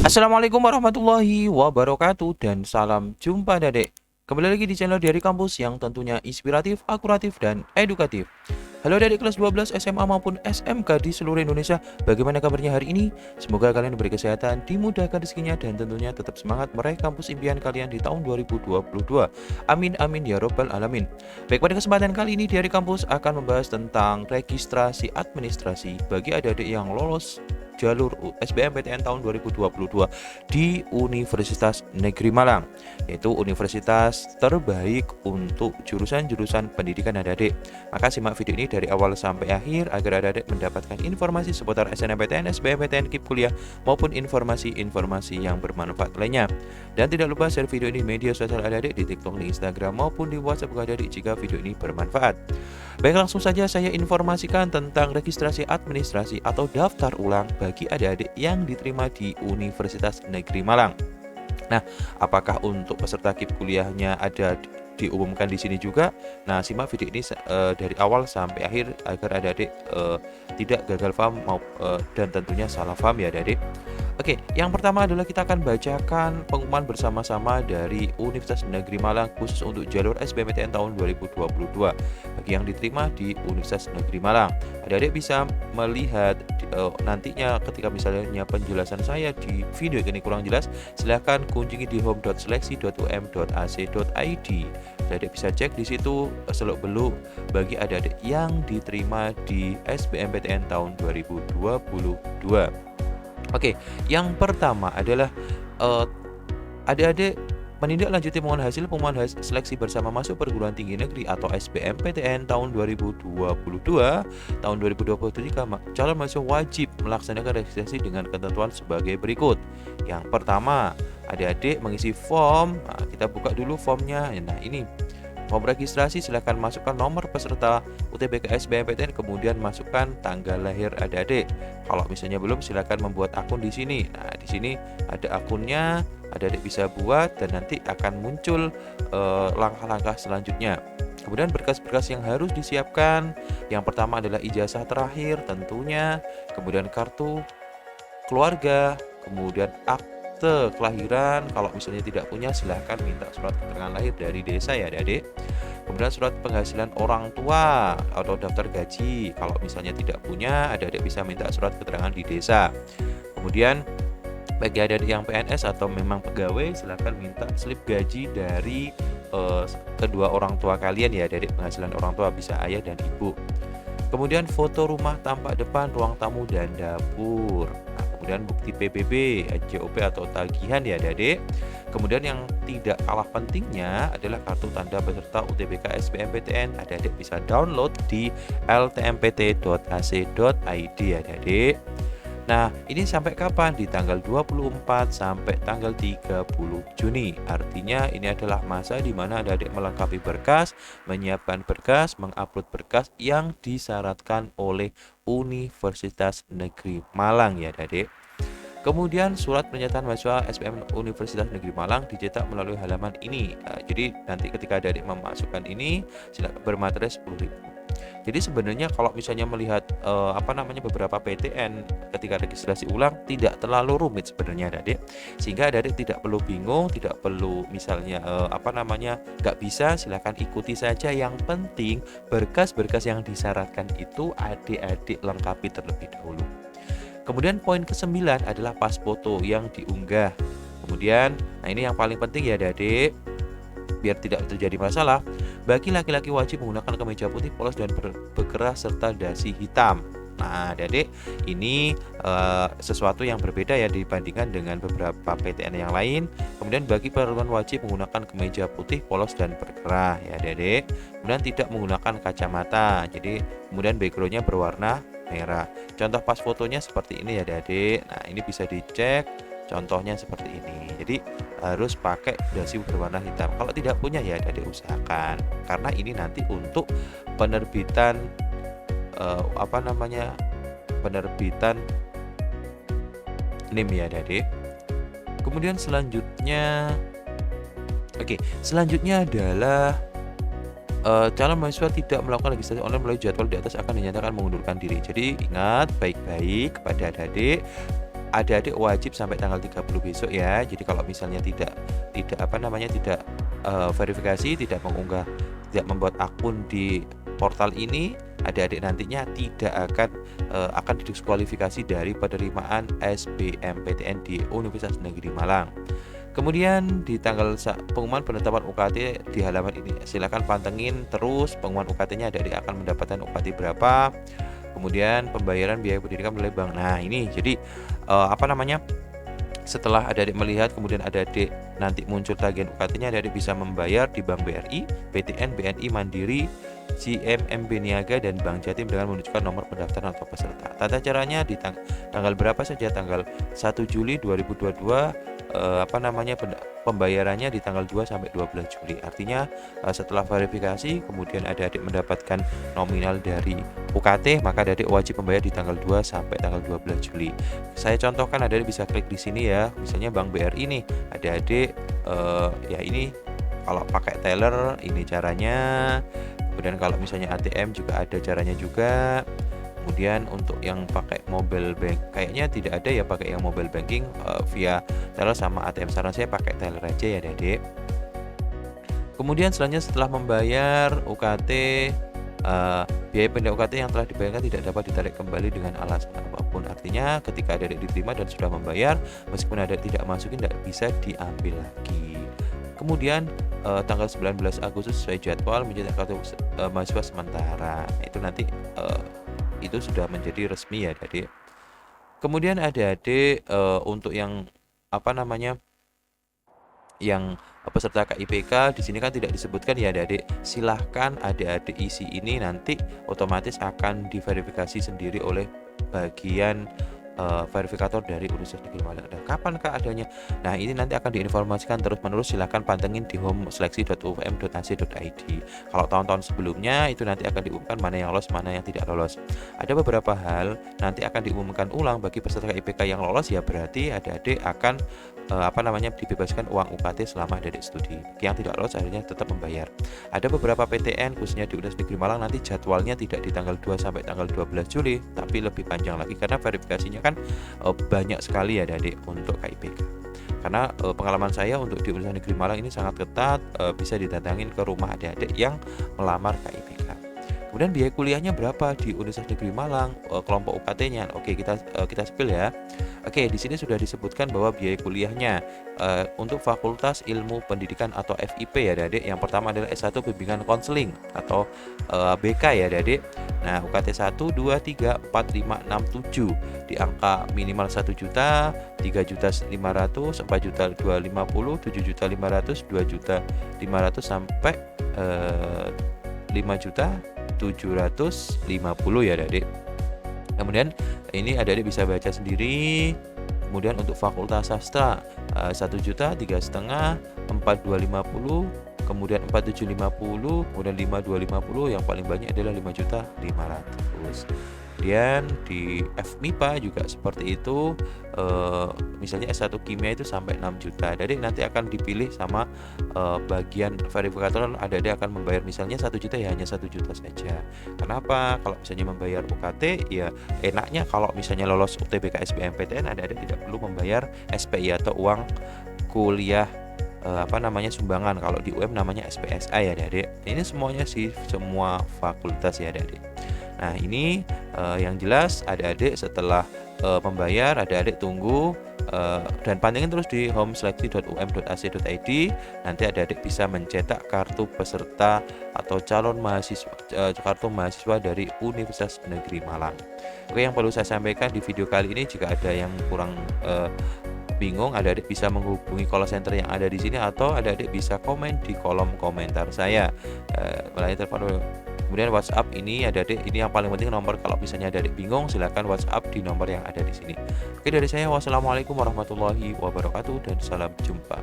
Assalamualaikum warahmatullahi wabarakatuh dan salam jumpa Dadek. Kembali lagi di channel Dari Kampus yang tentunya inspiratif, akuratif, dan edukatif. Halo Dadek kelas 12 SMA maupun SMK di seluruh Indonesia. Bagaimana kabarnya hari ini? Semoga kalian diberi kesehatan, dimudahkan rezekinya, dan tentunya tetap semangat meraih kampus impian kalian di tahun 2022. Amin amin ya robbal alamin. Baik, pada kesempatan kali ini Dari Kampus akan membahas tentang registrasi administrasi bagi adik-adik yang lolos jalur SBMPTN tahun 2022 di Universitas Negeri Malang, yaitu universitas terbaik untuk jurusan-jurusan pendidikan adik-adik. Maka simak video ini dari awal sampai akhir agar adik-adik mendapatkan informasi seputar SNMPTN, SBMPTN, KIP kuliah maupun informasi-informasi yang bermanfaat lainnya. Dan tidak lupa share video ini media sosial adik-adik di TikTok, di Instagram maupun di WhatsApp adik-adik jika video ini bermanfaat. Baik, langsung saja saya informasikan tentang registrasi administrasi atau daftar ulang bagi adik-adik yang diterima di Universitas Negeri Malang. Nah, apakah untuk peserta KIP kuliahnya ada diumumkan di sini juga? Nah, simak video ini dari awal sampai akhir agar adik-adik tidak gagal paham dan tentunya salah paham ya adik-adik. Oke, yang pertama adalah kita akan bacakan pengumuman bersama-sama dari Universitas Negeri Malang khusus untuk jalur SBMPTN tahun 2022 bagi yang diterima di Universitas Negeri Malang. Adik-adik bisa melihat nantinya ketika misalnya penjelasan saya di video ini kurang jelas, silahkan kunjungi di home.seleksi.um.ac.id. Adik bisa cek di situ seluk-beluk bagi adik-adik yang diterima di SBMPTN tahun 2022. Oke, yang pertama adalah adik-adik menindaklanjuti pengumuman hasil seleksi bersama masuk perguruan tinggi negeri atau SBMPTN tahun 2022. Tahun 2023 calon mahasiswa wajib melaksanakan registrasi dengan ketentuan sebagai berikut. Yang pertama, adik-adik mengisi form. Nah, kita buka dulu formnya. Nah, ini form registrasi, silahkan masukkan nomor peserta UTBK SBMPTN, kemudian masukkan tanggal lahir adik-adik. Kalau misalnya belum, silahkan membuat akun di sini. Nah, di sini ada akunnya, adik-adik bisa buat dan nanti akan muncul langkah-langkah selanjutnya. Kemudian berkas-berkas yang harus disiapkan, yang pertama adalah ijazah terakhir tentunya, kemudian kartu keluarga, kemudian akte kelahiran. Kalau misalnya tidak punya, silahkan minta surat keterangan lahir dari desa ya adik-adik. Kemudian surat penghasilan orang tua atau daftar gaji. Kalau misalnya tidak punya, adik-adik bisa minta surat keterangan di desa. Kemudian bagi adik-adik yang PNS atau memang pegawai, silahkan minta slip gaji dari kedua orang tua kalian ya adik-adik. Penghasilan orang tua bisa ayah dan ibu. Kemudian foto rumah tampak depan, ruang tamu, dan dapur. Nah, kemudian bukti PBB, NJOP atau tagihan ya adik-adik. Kemudian yang tidak kalah pentingnya adalah kartu tanda peserta UTBK SBMPTN. Adik-adik bisa download di ltmpt.ac.id ya adik-adik. Nah, ini sampai kapan? Di tanggal 24 sampai tanggal 30 Juni. Artinya ini adalah masa di mana adik-adik melengkapi berkas, menyiapkan berkas, mengupload berkas yang disyaratkan oleh Universitas Negeri Malang ya adik-adik. Kemudian surat pernyataan mahasiswa SBM Universitas Negeri Malang dicetak melalui halaman ini. Jadi nanti ketika adik-adik memasukkan ini, silakan bermaterai 10.000. Jadi sebenarnya kalau misalnya melihat beberapa PTN ketika registrasi ulang tidak terlalu rumit sebenarnya adik-adik, sehingga adik-adik tidak perlu bingung, tidak perlu misalnya nggak bisa, silahkan ikuti saja. Yang penting berkas-berkas yang disyaratkan itu adik-adik lengkapi terlebih dahulu. Kemudian poin ke-9 adalah pas foto yang diunggah. Kemudian, nah ini yang paling penting ya adik-adik, biar tidak terjadi masalah. Bagi laki-laki wajib menggunakan kemeja putih polos dan berkerah serta dasi hitam. Nah adik-adik, ini sesuatu yang berbeda ya dibandingkan dengan beberapa PTN yang lain. Kemudian bagi perempuan wajib menggunakan kemeja putih polos dan berkerah ya adik-adik. Kemudian tidak menggunakan kacamata. Jadi kemudian backgroundnya berwarna merah. Contoh pas fotonya seperti ini ya adik-adik. Nah ini bisa dicek, contohnya seperti ini. Jadi harus pakai dasi berwarna hitam. Kalau tidak punya ya adik-adik usahakan, karena ini nanti untuk penerbitan penerbitan NIM ya adik-adik. Kemudian selanjutnya adalah calon mahasiswa tidak melakukan registrasi online melalui jadwal di atas akan dinyatakan mengundurkan diri. Jadi ingat baik-baik kepada adik-adik, adik-adik wajib sampai tanggal 30 besok ya. Jadi kalau misalnya tidak apa namanya, tidak verifikasi, tidak mengunggah, tidak membuat akun di portal ini, adik-adik nantinya tidak akan didiskualifikasi dari penerimaan SBMPTN di Universitas Negeri Malang. Kemudian di tanggal pengumuman penetapan UKT di halaman ini, silakan pantengin terus pengumuman UKT-nya, adik-adik akan mendapatkan UKT berapa. Kemudian pembayaran biaya pendidikan melalui bank. Nah, ini jadi apa namanya? Setelah adik-adik melihat, kemudian adik-adik nanti muncul tagihan UKT-nya, adik-adik bisa membayar di Bank BRI, BTN, BNI, Mandiri, CMMB Niaga, dan Bank Jatim dengan menunjukkan nomor pendaftaran atau peserta. Tata caranya di tanggal berapa saja? Tanggal 1 Juli 2022, pembayarannya di tanggal 2 sampai 12 Juli. Artinya setelah verifikasi kemudian adik-adik mendapatkan nominal dari UKT, maka adik-adik wajib membayar di tanggal 2 sampai tanggal 12 Juli. Saya contohkan, adik-adik bisa klik di sini ya. Misalnya Bank BRI nih, adik-adik ya ini kalau pakai teller ini caranya. Kemudian kalau misalnya ATM juga ada caranya juga. Kemudian untuk yang pakai mobile bank, kayaknya tidak ada ya pakai yang mobile banking via teller sama ATM. Saran saya pakai teller aja ya adik. Kemudian selanjutnya setelah membayar UKT, biaya pendek UKT yang telah dibayarkan tidak dapat ditarik kembali dengan alasan apapun. Artinya ketika adik diterima dan sudah membayar, meskipun adik tidak masukin, tidak bisa diambil lagi. Kemudian tanggal 19 Agustus sesuai jadwal mencetak kartu mahasiswa sementara. Itu nanti itu sudah menjadi resmi ya adik. Kemudian adik-adik untuk yang apa namanya, yang peserta KIPK di sini kan tidak disebutkan ya adik-adik. Silahkan adik-adik isi ini, nanti otomatis akan diverifikasi sendiri oleh bagian verifikator dari Universitas Negeri Malang. Dan kapankah adanya? Nah, ini nanti akan diinformasikan terus-menerus. Silahkan pantengin di home/seleksi.ufm.ac.id. Kalau tahun-tahun sebelumnya itu nanti akan diumumkan mana yang lolos, mana yang tidak lolos. Ada beberapa hal nanti akan diumumkan ulang. Bagi peserta IPK yang lolos ya berarti adik-adik akan dibebaskan uang UKT selama adik studi. Yang tidak lolos akhirnya tetap membayar. Ada beberapa PTN khususnya di Universitas Negeri Malang nanti jadwalnya tidak di tanggal 2 sampai tanggal 12 Juli, tapi lebih panjang lagi karena verifikasinya kan banyak sekali ya adik untuk KIPK. Karena pengalaman saya untuk di Universitas Negeri Malang ini sangat ketat, bisa didatangin ke rumah adik-adik yang melamar KIPK. Kemudian biaya kuliahnya berapa di Universitas Negeri Malang, kelompok UKT-nya. Oke, kita spill ya. Oke, di sini sudah disebutkan bahwa biaya kuliahnya untuk Fakultas Ilmu Pendidikan atau FIP ya adik. Yang pertama adalah S1 Bimbingan Konseling atau BK ya adik. Nah, UKT 1, 2, 3, 4, 5, 6, 7 di angka minimal 1 juta, 3.500.000, 4.250.000, 7.500.000, 2.500.000 sampai 5.750.000 ya adik. Kemudian ini adik-adik bisa baca sendiri. Kemudian untuk Fakultas Sastra 1 juta, 3,5, 4.250, kemudian 4.750, kemudian 5.250, yang paling banyak adalah 5.500.000. Kemudian di FMIPA juga seperti itu, misalnya S1 Kimia itu sampai 6 juta. Jadi nanti akan dipilih sama bagian verifikator, adik-adik akan membayar misalnya 1 juta ya hanya 1 juta saja. Kenapa? Kalau misalnya membayar UKT ya enaknya kalau misalnya lolos UTBK SBMPTN, adik-adik tidak perlu membayar SPI atau uang kuliah sumbangan. Kalau di UM namanya SPSA ya adik-adik. Ini semuanya sih, semua fakultas ya adik-adik. Nah, ini yang jelas adik-adik setelah membayar, adik-adik tunggu dan pantengin terus di home/seleksi.um.ac.id. Nanti adik-adik bisa mencetak kartu peserta atau calon mahasiswa, kartu mahasiswa dari Universitas Negeri Malang. Oke, yang perlu saya sampaikan di video kali ini, jika ada yang kurang bingung, adik-adik bisa menghubungi call center yang ada di sini, atau adik-adik bisa komen di kolom komentar saya melalui telepon. Kemudian WhatsApp ini adik-adik, ini yang paling penting nomor, kalau misalnya adik-adik bingung silahkan WhatsApp di nomor yang ada di sini. Oke, dari saya wassalamualaikum warahmatullahi wabarakatuh dan salam jumpa.